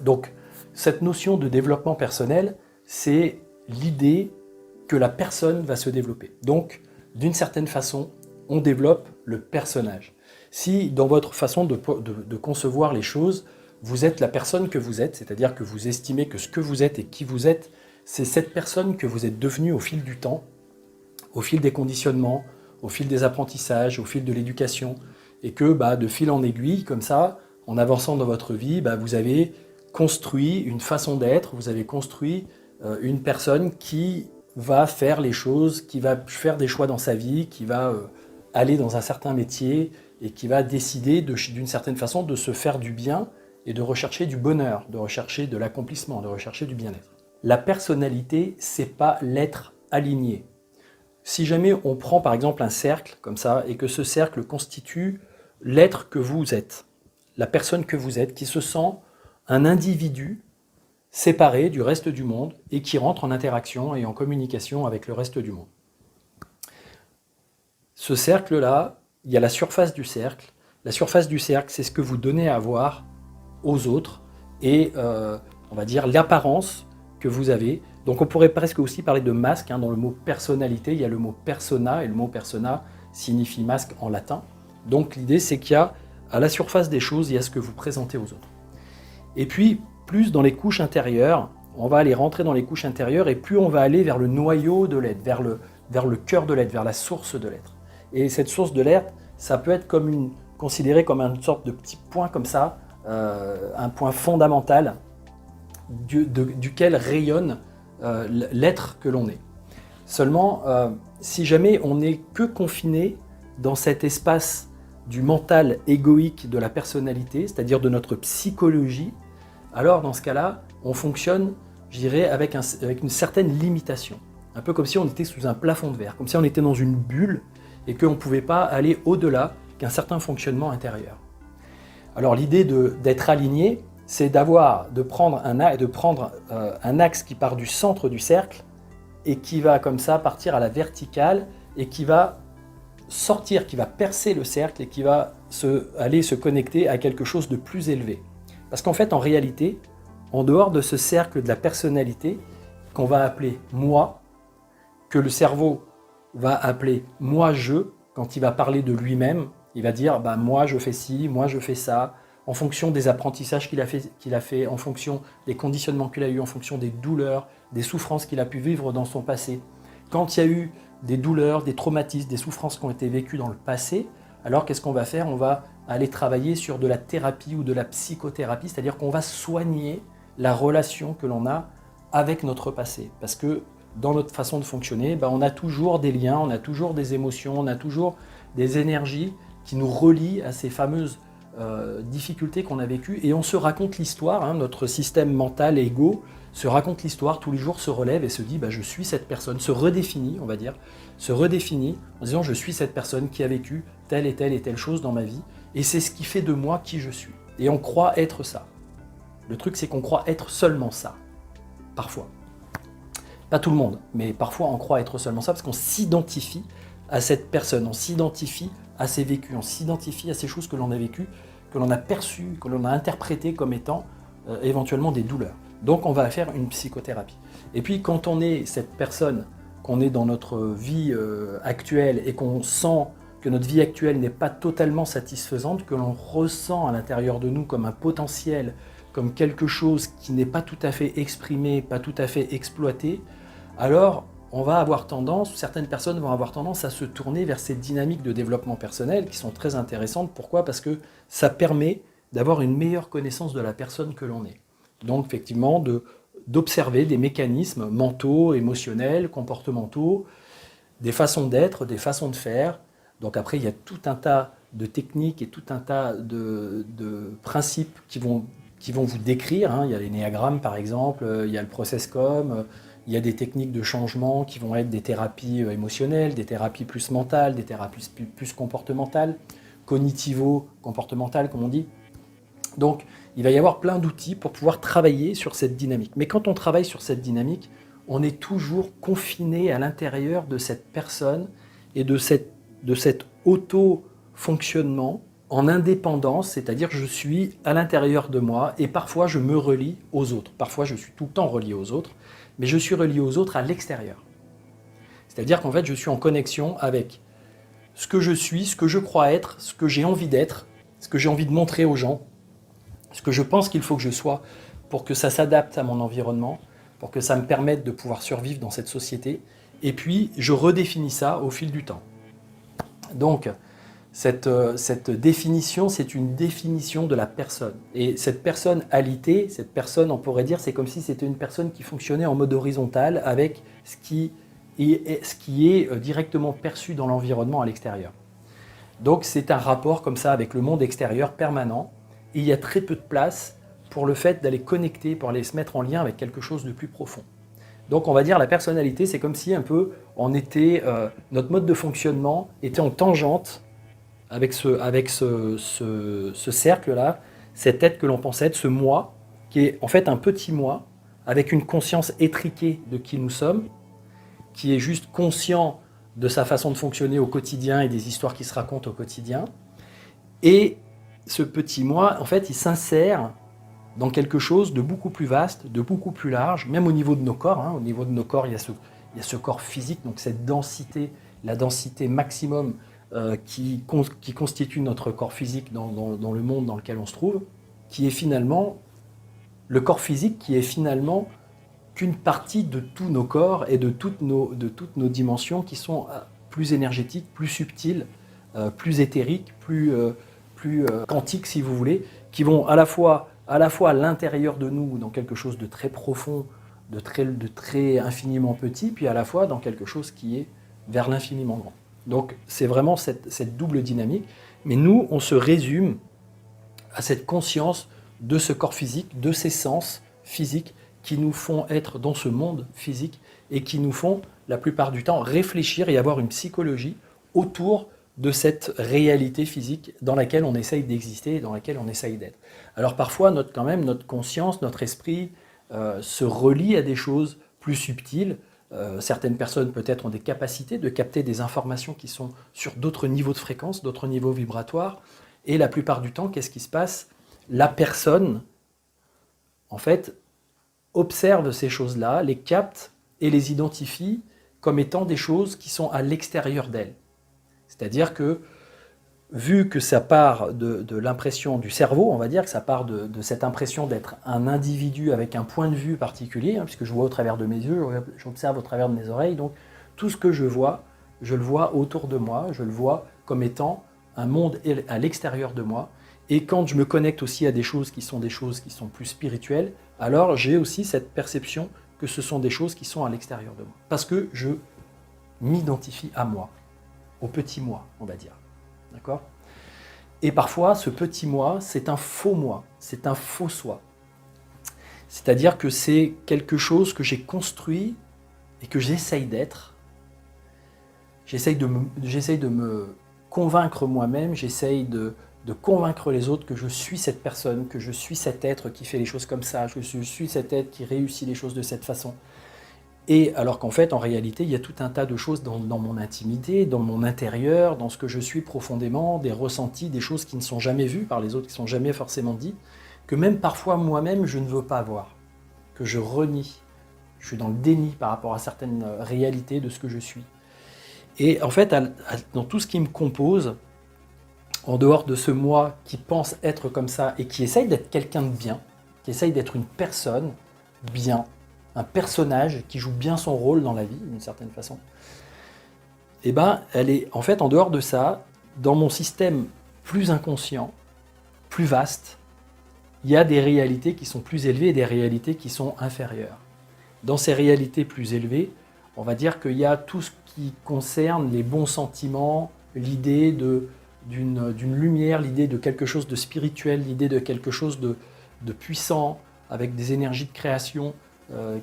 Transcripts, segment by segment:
Donc, cette notion de développement personnel, c'est l'idée que la personne va se développer. Donc, d'une certaine façon, on développe le personnage. Si, dans votre façon de concevoir les choses, vous êtes la personne que vous êtes, c'est-à-dire que vous estimez que ce que vous êtes et qui vous êtes, c'est cette personne que vous êtes devenue au fil du temps, au fil des conditionnements, au fil des apprentissages, au fil de l'éducation, et que de fil en aiguille, comme ça, en avançant dans votre vie, vous avez construit une façon d'être, vous avez construit une personne qui va faire les choses, qui va faire des choix dans sa vie, qui va aller dans un certain métier et qui va décider d'une certaine façon de se faire du bien et de rechercher du bonheur, de rechercher de l'accomplissement, de rechercher du bien-être. La personnalité, c'est pas l'être aligné. Si jamais on prend par exemple un cercle comme ça et que ce cercle constitue l'être que vous êtes, la personne que vous êtes, qui se sent un individu séparé du reste du monde et qui rentre en interaction et en communication avec le reste du monde. Ce cercle-là, il y a la surface du cercle. La surface du cercle, c'est ce que vous donnez à voir aux autres et on va dire l'apparence que vous avez. Donc on pourrait presque aussi parler de masque. Dans le mot personnalité, il y a le mot persona et le mot persona signifie masque en latin. Donc l'idée, c'est qu'il y a à la surface des choses, il y a ce que vous présentez aux autres. Et puis, plus dans les couches intérieures, on va aller rentrer dans les couches intérieures et plus on va aller vers le noyau de l'être, vers le cœur de l'être, vers la source de l'être. Et cette source de l'être, ça peut être considéré comme une sorte de petit point comme ça, un point fondamental duquel rayonne l'être que l'on est. Seulement, si jamais on n'est que confiné dans cet espace du mental égoïque de la personnalité, c'est-à-dire de notre psychologie, alors dans ce cas-là, on fonctionne, je dirais, avec une certaine limitation. Un peu comme si on était sous un plafond de verre, comme si on était dans une bulle et qu'on ne pouvait pas aller au-delà qu'un certain fonctionnement intérieur. Alors l'idée d'être aligné, c'est de prendre un axe qui part du centre du cercle et qui va comme ça partir à la verticale et qui va sortir, qui va percer le cercle et qui va aller se connecter à quelque chose de plus élevé. Parce qu'en fait, en réalité, en dehors de ce cercle de la personnalité qu'on va appeler « moi », que le cerveau va appeler « moi-je », quand il va parler de lui-même, il va dire « moi je fais ci, moi je fais ça », en fonction des apprentissages qu'il a fait, en fonction des conditionnements qu'il a eu, en fonction des douleurs, des souffrances qu'il a pu vivre dans son passé. Quand il y a eu des douleurs, des traumatismes, des souffrances qui ont été vécues dans le passé, alors qu'est-ce qu'on va faire? On va aller travailler sur de la thérapie ou de la psychothérapie, c'est-à-dire qu'on va soigner la relation que l'on a avec notre passé. Parce que dans notre façon de fonctionner, on a toujours des liens, on a toujours des émotions, on a toujours des énergies qui nous relient à ces fameuses difficultés qu'on a vécues. Et on se raconte l'histoire, notre système mental, égo, se raconte l'histoire, tous les jours se relève et se dit je suis cette personne, se redéfinit, on va dire, se redéfinit en disant je suis cette personne qui a vécu telle et telle et telle chose dans ma vie et c'est ce qui fait de moi qui je suis. Et on croit être ça. Le truc c'est qu'on croit être seulement ça, parfois. Pas tout le monde, mais parfois on croit être seulement ça parce qu'on s'identifie à cette personne, on s'identifie à ses vécus, on s'identifie à ces choses que l'on a vécues, que l'on a perçues, que l'on a interprétées comme étant éventuellement des douleurs. Donc on va faire une psychothérapie. Et puis quand on est cette personne, qu'on est dans notre vie actuelle et qu'on sent que notre vie actuelle n'est pas totalement satisfaisante, que l'on ressent à l'intérieur de nous comme un potentiel, comme quelque chose qui n'est pas tout à fait exprimé, pas tout à fait exploité, alors on va avoir tendance, certaines personnes vont avoir tendance à se tourner vers ces dynamiques de développement personnel qui sont très intéressantes. Pourquoi? Parce que ça permet d'avoir une meilleure connaissance de la personne que l'on est. Donc effectivement, d'observer des mécanismes mentaux, émotionnels, comportementaux, des façons d'être, des façons de faire. Donc après, il y a tout un tas de techniques et tout un tas de principes qui vont vous décrire. Il y a l'énéagramme par exemple, il y a le process-com, il y a des techniques de changement qui vont être des thérapies émotionnelles, des thérapies plus mentales, des thérapies plus comportementales, cognitivo-comportementales comme on dit. Donc, il va y avoir plein d'outils pour pouvoir travailler sur cette dynamique. Mais quand on travaille sur cette dynamique, on est toujours confiné à l'intérieur de cette personne et de cet auto-fonctionnement en indépendance, c'est-à-dire que je suis à l'intérieur de moi et parfois je me relie aux autres. Parfois je suis tout le temps relié aux autres, mais je suis relié aux autres à l'extérieur. C'est-à-dire qu'en fait je suis en connexion avec ce que je suis, ce que je crois être, ce que j'ai envie d'être, ce que j'ai envie de montrer aux gens, ce que je pense qu'il faut que je sois pour que ça s'adapte à mon environnement, pour que ça me permette de pouvoir survivre dans cette société. Et puis je redéfinis ça au fil du temps. Donc, cette définition, c'est une définition de la personne. Et cette personnalité, cette personne, on pourrait dire, c'est comme si c'était une personne qui fonctionnait en mode horizontal avec ce qui est directement perçu dans l'environnement à l'extérieur. Donc c'est un rapport comme ça avec le monde extérieur permanent. Et il y a très peu de place pour le fait d'aller connecter, pour aller se mettre en lien avec quelque chose de plus profond. Donc on va dire la personnalité, c'est comme si un peu notre mode de fonctionnement était en tangente avec ce cercle-là, cette être que l'on pense être, ce moi, qui est en fait un petit moi, avec une conscience étriquée de qui nous sommes, qui est juste conscient de sa façon de fonctionner au quotidien et des histoires qui se racontent au quotidien. Et ce petit moi, en fait, il s'insère dans quelque chose de beaucoup plus vaste, de beaucoup plus large, même au niveau de nos corps. Au niveau de nos corps, il y a ce corps physique, donc cette densité, la densité maximum qui constitue notre corps physique dans le monde dans lequel on se trouve, qui est finalement le corps physique qui est finalement qu'une partie de tous nos corps et de toutes nos dimensions qui sont plus énergétiques, plus subtiles, plus éthériques, plus quantiques si vous voulez, qui vont à la fois à l'intérieur de nous dans quelque chose de très profond, de très infiniment petit, puis à la fois dans quelque chose qui est vers l'infiniment grand. Donc c'est vraiment cette double dynamique, mais nous on se résume à cette conscience de ce corps physique, de ces sens physiques qui nous font être dans ce monde physique et qui nous font la plupart du temps réfléchir et avoir une psychologie autour de cette réalité physique dans laquelle on essaye d'exister et dans laquelle on essaye d'être. Alors parfois, notre conscience, notre esprit se relie à des choses plus subtiles. Certaines personnes peut-être ont des capacités de capter des informations qui sont sur d'autres niveaux de fréquence, d'autres niveaux vibratoires. Et la plupart du temps, qu'est-ce qui se passe? La personne, en fait, observe ces choses-là, les capte et les identifie comme étant des choses qui sont à l'extérieur d'elle. C'est-à-dire que, vu que ça part de l'impression du cerveau, on va dire que ça part de cette impression d'être un individu avec un point de vue particulier, puisque je vois au travers de mes yeux, j'observe au travers de mes oreilles, donc tout ce que je le vois autour de moi, je le vois comme étant un monde à l'extérieur de moi. Et quand je me connecte aussi à des choses qui sont plus spirituelles, alors j'ai aussi cette perception que ce sont des choses qui sont à l'extérieur de moi. Parce que je m'identifie à moi, au petit moi, on va dire. D'accord ? Et parfois, ce petit moi, c'est un faux soi. C'est-à-dire que c'est quelque chose que j'ai construit et que j'essaye d'être. J'essaye de me convaincre moi-même, j'essaye de convaincre les autres que je suis cette personne, que je suis cet être qui fait les choses comme ça, que je suis cet être qui réussit les choses de cette façon. Et alors qu'en fait, en réalité, il y a tout un tas de choses dans mon intimité, dans mon intérieur, dans ce que je suis profondément, des ressentis, des choses qui ne sont jamais vues par les autres, qui ne sont jamais forcément dites, que même parfois moi-même, je ne veux pas voir, que je renie. Je suis dans le déni par rapport à certaines réalités de ce que je suis. Et en fait, dans tout ce qui me compose, en dehors de ce moi qui pense être comme ça et qui essaye d'être quelqu'un de bien, qui essaye d'être une personne bien, un personnage qui joue bien son rôle dans la vie, d'une certaine façon, et ben, elle est en fait en dehors de ça, dans mon système plus inconscient, plus vaste, il y a des réalités qui sont plus élevées et des réalités qui sont inférieures. Dans ces réalités plus élevées, on va dire qu'il y a tout ce qui concerne les bons sentiments, l'idée d'une lumière, l'idée de quelque chose de spirituel, l'idée de quelque chose de puissant, avec des énergies de création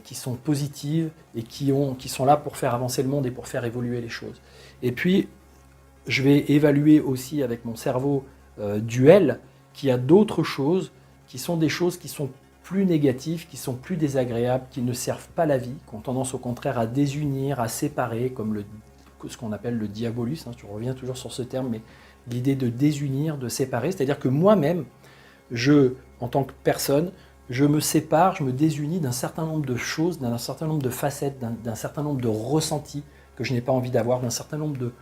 qui sont positives et qui sont là pour faire avancer le monde et pour faire évoluer les choses. Et puis, je vais évaluer aussi avec mon cerveau duel qu'il y a d'autres choses qui sont des choses qui sont plus négatives, qui sont plus désagréables, qui ne servent pas la vie, qui ont tendance au contraire à désunir, à séparer, comme ce qu'on appelle le diabolus, je reviens toujours sur ce terme, mais l'idée de désunir, de séparer, c'est-à-dire que moi-même, en tant que personne, je me sépare, je me désunis d'un certain nombre de choses, d'un certain nombre de facettes, d'un certain nombre de ressentis que je n'ai pas envie d'avoir, d'un certain nombre de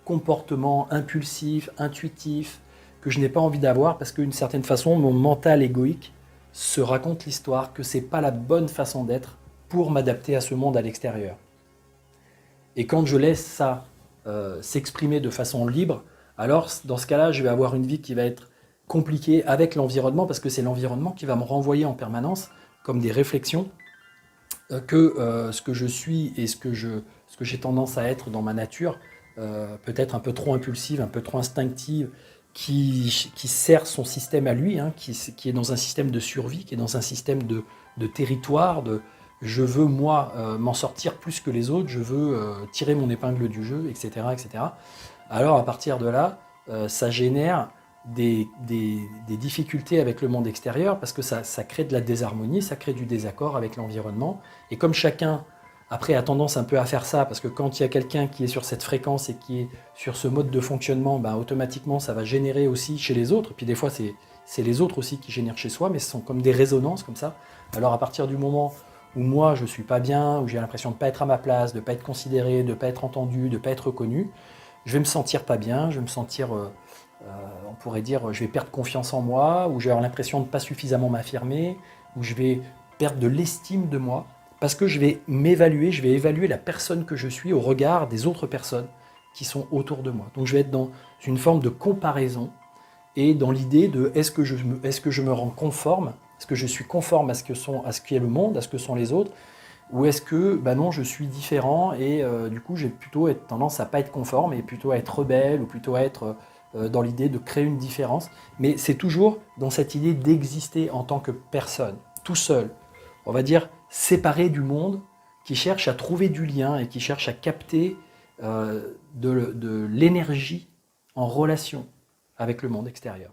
comportements impulsifs, intuitifs, que je n'ai pas envie d'avoir parce qu'une certaine façon, mon mental égoïque se raconte l'histoire que c'est pas la bonne façon d'être pour m'adapter à ce monde à l'extérieur. Et quand je laisse ça s'exprimer de façon libre, alors dans ce cas-là, je vais avoir une vie qui va être compliquée avec l'environnement, parce que c'est l'environnement qui va me renvoyer en permanence comme des réflexions que ce que je suis et ce que j'ai tendance à être dans ma nature, peut-être un peu trop impulsive, un peu trop instinctive, qui sert son système à lui, hein, qui est dans un système de survie, qui est dans un système de territoire, je veux moi m'en sortir plus que les autres, je veux tirer mon épingle du jeu, etc., etc. Alors à partir de là, ça génère des difficultés avec le monde extérieur parce que ça crée de la désharmonie, ça crée du désaccord avec l'environnement. Et comme chacun, après, a tendance un peu à faire ça, parce que quand il y a quelqu'un qui est sur cette fréquence et qui est sur ce mode de fonctionnement, ben, automatiquement, ça va générer aussi chez les autres. Et puis des fois, c'est les autres aussi qui génèrent chez soi, mais ce sont comme des résonances comme ça. Alors à partir du moment où moi, je ne suis pas bien, où j'ai l'impression de ne pas être à ma place, de ne pas être considéré, de ne pas être entendu, de ne pas être reconnu, je vais me sentir pas bien, je vais me sentir, on pourrait dire, je vais perdre confiance en moi, ou je vais avoir l'impression de ne pas suffisamment m'affirmer, ou je vais perdre de l'estime de moi, parce que je vais m'évaluer, je vais évaluer la personne que je suis au regard des autres personnes qui sont autour de moi. Donc je vais être dans une forme de comparaison, et dans l'idée de est-ce que je me rends conforme, est-ce que je suis conforme à ce qu'est le monde, à ce que sont les autres, ou est-ce que bah non, je suis différent et du coup j'ai plutôt tendance à pas être conforme et plutôt à être rebelle ou plutôt à être dans l'idée de créer une différence. Mais c'est toujours dans cette idée d'exister en tant que personne, tout seul, on va dire séparé du monde, qui cherche à trouver du lien et qui cherche à capter de l'énergie en relation avec le monde extérieur.